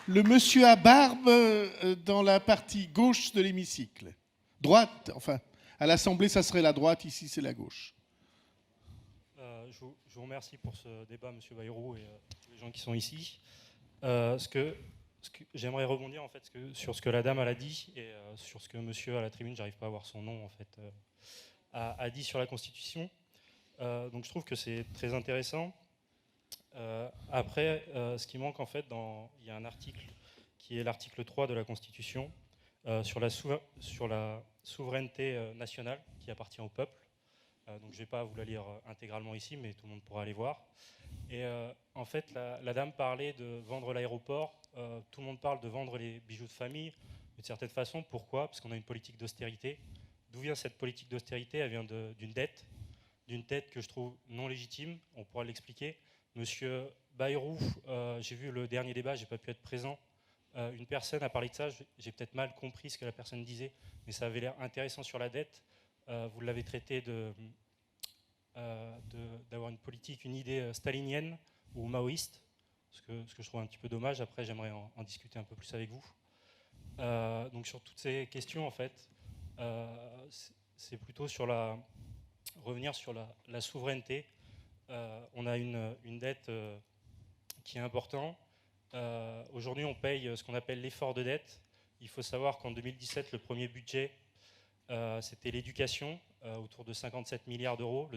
le monsieur à barbe dans la partie gauche de l'hémicycle. Droite, enfin, à l'Assemblée, ça serait la droite, ici, c'est la gauche. Je vous remercie pour ce débat, M. Bayrou, et les gens qui sont ici. J'aimerais rebondir en fait, sur ce que la dame a dit et sur ce que monsieur à la tribune, j'arrive pas à voir son nom, en fait, a dit sur la Constitution. Donc je trouve que c'est très intéressant. Après, ce qui manque, en fait, il y a un article qui est l'article 3 de la Constitution sur la souveraineté nationale qui appartient au peuple. Donc je ne vais pas vous la lire intégralement ici, mais tout le monde pourra aller voir. Et en fait, la dame parlait de vendre l'aéroport. Tout le monde parle de vendre les bijoux de famille, d'une certaine façon. Pourquoi ? Parce qu'on a une politique d'austérité. D'où vient cette politique d'austérité ? Elle vient d'une dette que je trouve non légitime. On pourra l'expliquer. Monsieur Bayrou, j'ai vu le dernier débat, je n'ai pas pu être présent. Une personne a parlé de ça, j'ai peut-être mal compris ce que la personne disait, mais ça avait l'air intéressant sur la dette. Vous l'avez traité d'avoir une politique, une idée stalinienne ou maoïste, ce que je trouve un petit peu dommage. Après, j'aimerais en discuter un peu plus avec vous. Donc sur toutes ces questions, en fait, c'est plutôt revenir sur la souveraineté. On a une dette qui est importante. Aujourd'hui, on paye ce qu'on appelle l'effort de dette. Il faut savoir qu'en 2017, le premier budget, c'était l'éducation, autour de 57 milliards d'euros.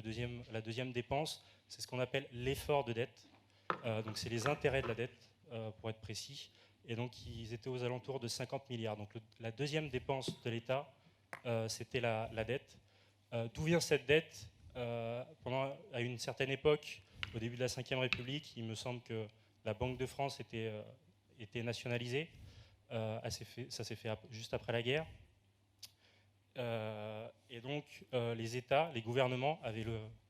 La deuxième dépense, c'est ce qu'on appelle l'effort de dette. Donc c'est les intérêts de la dette, pour être précis. Et donc ils étaient aux alentours de 50 milliards. Donc la deuxième dépense de l'État, c'était la dette. D'où vient cette dette ? À une certaine époque, au début de la Ve République, il me semble que la Banque de France était nationalisée. Ça s'est fait juste après la guerre. Et donc, les États, les gouvernements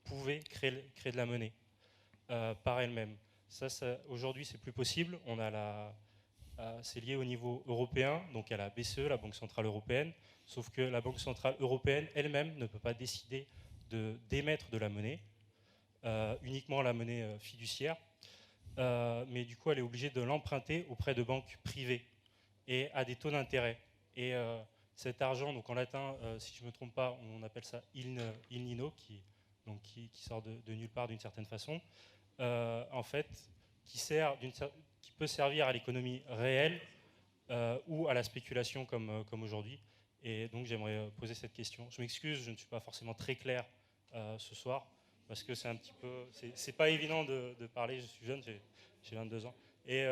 pouvaient créer de la monnaie par elles-mêmes. Aujourd'hui, c'est plus possible. C'est lié au niveau européen, donc à la BCE, la Banque Centrale Européenne. Sauf que la Banque Centrale Européenne elle-même ne peut pas décider d'émettre de la monnaie, uniquement la monnaie fiduciaire. Mais du coup, elle est obligée de l'emprunter auprès de banques privées et à des taux d'intérêt. Et cet argent, donc en latin, si je ne me trompe pas, on appelle ça il nino, qui sort de nulle part d'une certaine façon, en fait, qui peut servir à l'économie réelle ou à la spéculation comme aujourd'hui. Et donc j'aimerais poser cette question. Je m'excuse, je ne suis pas forcément très clair ce soir, parce que c'est pas évident de parler. Je suis jeune, j'ai 22 ans. Et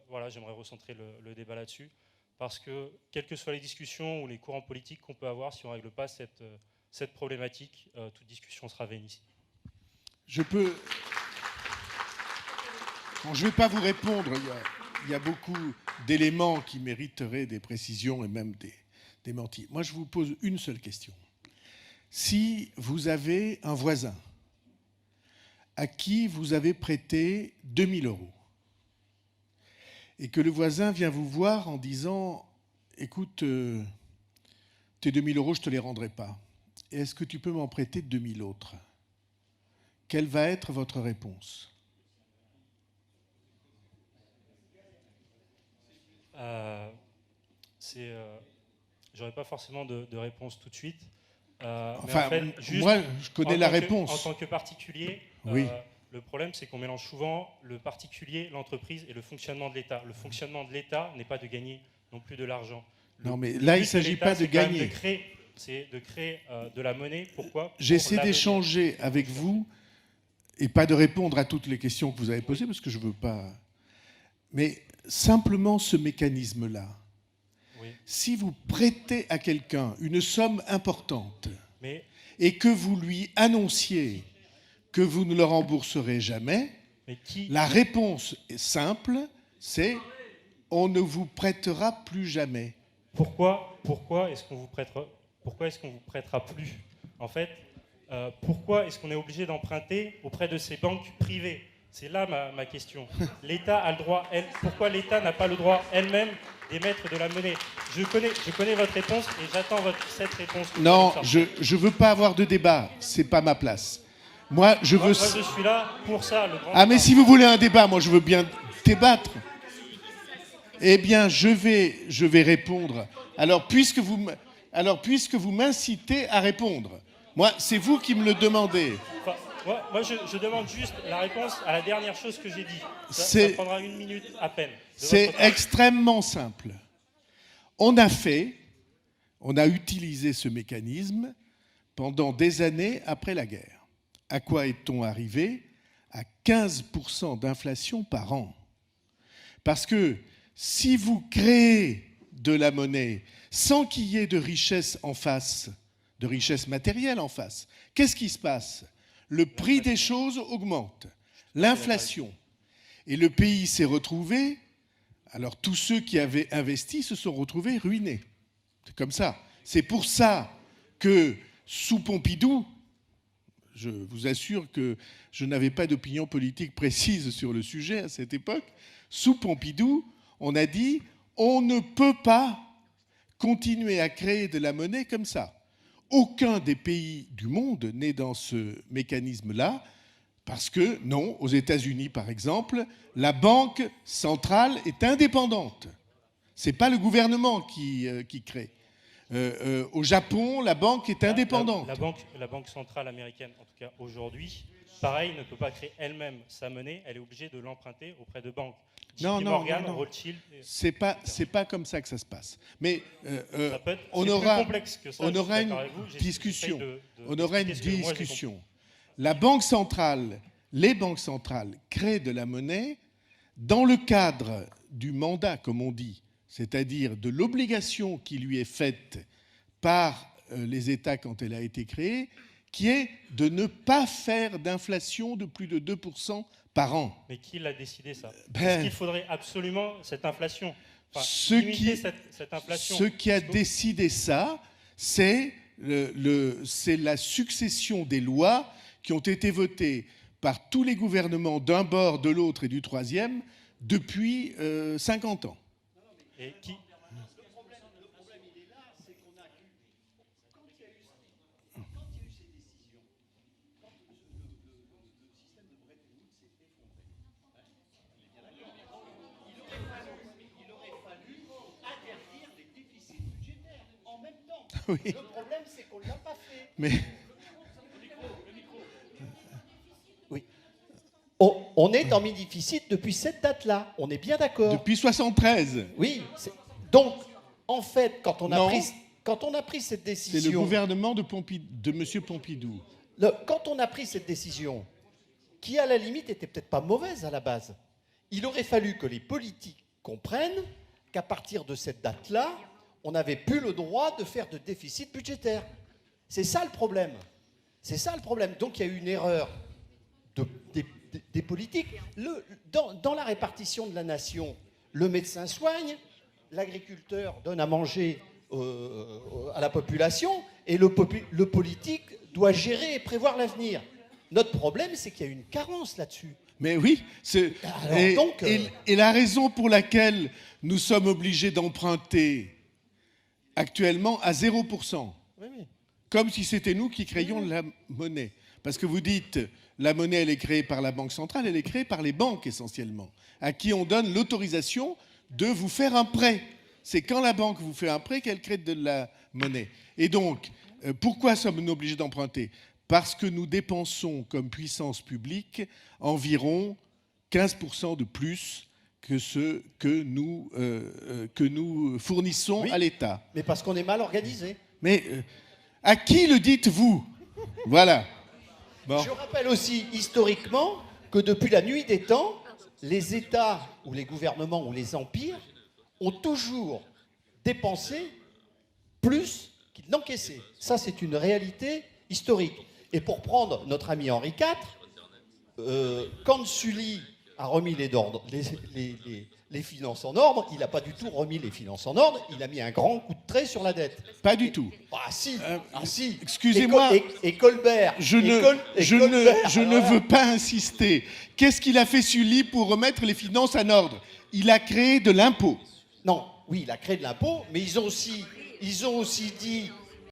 voilà, j'aimerais recentrer le débat là-dessus, parce que quelles que soient les discussions ou les courants politiques qu'on peut avoir, si on ne règle pas cette problématique, toute discussion sera vaine ici. Je ne vais pas vous répondre. Il y a beaucoup d'éléments qui mériteraient des précisions et même des démentis. Moi, je vous pose une seule question. Si vous avez un voisin à qui vous avez prêté 2000 € et que le voisin vient vous voir en disant « Écoute, tes 2000 €, je ne te les rendrai pas. Est-ce que tu peux m'en prêter 2000 autres ?» Quelle va être votre réponse ? J'aurais pas forcément de réponse tout de suite. Enfin, mais en fait, moi, je connais la réponse. En tant que particulier, oui. Le problème, c'est qu'on mélange souvent le particulier, l'entreprise et le fonctionnement de l'État. Le fonctionnement de l'État n'est pas de gagner non plus de l'argent. Non, mais là, il ne s'agit pas de gagner. C'est de créer de la monnaie. Pourquoi ? J'essaie d'échanger avec vous et pas de répondre à toutes les questions que vous avez posées, parce que je ne veux pas... Mais simplement ce mécanisme-là. Oui. Si vous prêtez à quelqu'un une somme importante et que vous lui annonciez que vous ne le rembourserez jamais, la réponse est simple, c'est on ne vous prêtera plus jamais. Pourquoi est-ce qu'on vous prêtera plus ? En fait, pourquoi est-ce qu'on est obligé d'emprunter auprès de ces banques privées ? C'est là ma question. L'État a le droit, pourquoi l'État n'a pas le droit elle-même d'émettre de la monnaie ? Je connais votre réponse et j'attends cette réponse. Non, je ne veux pas avoir de débat, c'est pas ma place. Moi, je suis là pour ça. Mais si vous voulez un débat, moi je veux bien débattre. Eh bien, je vais répondre. Alors, puisque vous m'incitez à répondre, moi, c'est vous qui me le demandez. Enfin, moi, je demande juste la réponse à la dernière chose que j'ai dit. Ça prendra 1 minute à peine. C'est extrêmement simple. On a utilisé ce mécanisme pendant des années après la guerre. À quoi est-on arrivé? À 15% d'inflation par an. Parce que si vous créez de la monnaie sans qu'il y ait de richesse en face, de richesse matérielle en face, qu'est-ce qui se passe? Le prix des choses augmente, l'inflation. Et le pays s'est retrouvé, alors tous ceux qui avaient investi se sont retrouvés ruinés. C'est comme ça. C'est pour ça que sous Pompidou, je vous assure que je n'avais pas d'opinion politique précise sur le sujet à cette époque, sous Pompidou, on a dit on ne peut pas continuer à créer de la monnaie comme ça. Aucun des pays du monde n'est dans ce mécanisme-là, parce que, non, aux États-Unis, par exemple, la banque centrale est indépendante. Ce n'est pas le gouvernement qui crée. Au Japon, la banque est indépendante. La banque centrale américaine, en tout cas aujourd'hui, pareil, ne peut pas créer elle-même sa monnaie. Elle est obligée de l'emprunter auprès de banques. Non. Rothschild. C'est pas comme ça que ça se passe. Mais on aura une discussion. On aura une discussion. La banque centrale, les banques centrales créent de la monnaie dans le cadre du mandat, comme on dit, c'est-à-dire de l'obligation qui lui est faite par les États quand elle a été créée, qui est de ne pas faire d'inflation de plus de 2% par an. Mais qui l'a décidé, ça? Est-ce qu'il faudrait absolument cette inflation? Cette inflation. Ce qui a décidé ça, c'est la succession des lois qui ont été votées par tous les gouvernements d'un bord, de l'autre et du troisième depuis 50 ans. Et qui... Le problème, il est là, c'est qu'on a eu, quand il y a eu ces décisions, quand le système de Bretton Woods s'est effondré, il aurait fallu interdire les déficits budgétaires en même temps. Oui. Le problème, c'est qu'on ne l'a pas fait. Mais... Oui. On est en mi-déficit depuis cette date-là. On est bien d'accord. Depuis 73. Oui. Donc, en fait, quand on a pris cette décision... C'est le gouvernement de M. Pompidou. Quand on a pris cette décision, qui à la limite était peut-être pas mauvaise à la base, il aurait fallu que les politiques comprennent qu'à partir de cette date-là, on n'avait plus le droit de faire de déficit budgétaire. C'est ça le problème. C'est ça le problème. Donc il y a eu une erreur des politiques. Dans la répartition de la nation, le médecin soigne, l'agriculteur donne à manger à la population, et le politique doit gérer et prévoir l'avenir. Notre problème, c'est qu'il y a une carence là-dessus. Mais oui, et la raison pour laquelle nous sommes obligés d'emprunter actuellement à 0%, oui. Comme si c'était nous qui créions la monnaie. Parce que vous dites, la monnaie, elle est créée par la Banque centrale, elle est créée par les banques essentiellement, à qui on donne l'autorisation de vous faire un prêt. C'est quand la banque vous fait un prêt qu'elle crée de la monnaie. Et donc, pourquoi sommes-nous obligés d'emprunter? Parce que nous dépensons comme puissance publique environ 15% de plus que ce que nous fournissons à l'État. Mais parce qu'on est mal organisé. Mais à qui le dites-vous? Voilà. Bon. Je rappelle aussi historiquement que depuis la nuit des temps, les États ou les gouvernements ou les empires ont toujours dépensé plus qu'ils n'encaissaient. Ça, c'est une réalité historique. Et pour prendre notre ami Henri IV, quand Sully a remis les finances en ordre, il n'a pas du tout remis les finances en ordre, il a mis un grand coup de trait sur la dette. Pas du tout. Ah si. Excusez-moi. Et Colbert. Je ne veux pas insister. Qu'est-ce qu'il a fait Sully pour remettre les finances en ordre? Il a créé de l'impôt. Non, oui, il a créé de l'impôt, mais ils ont aussi dit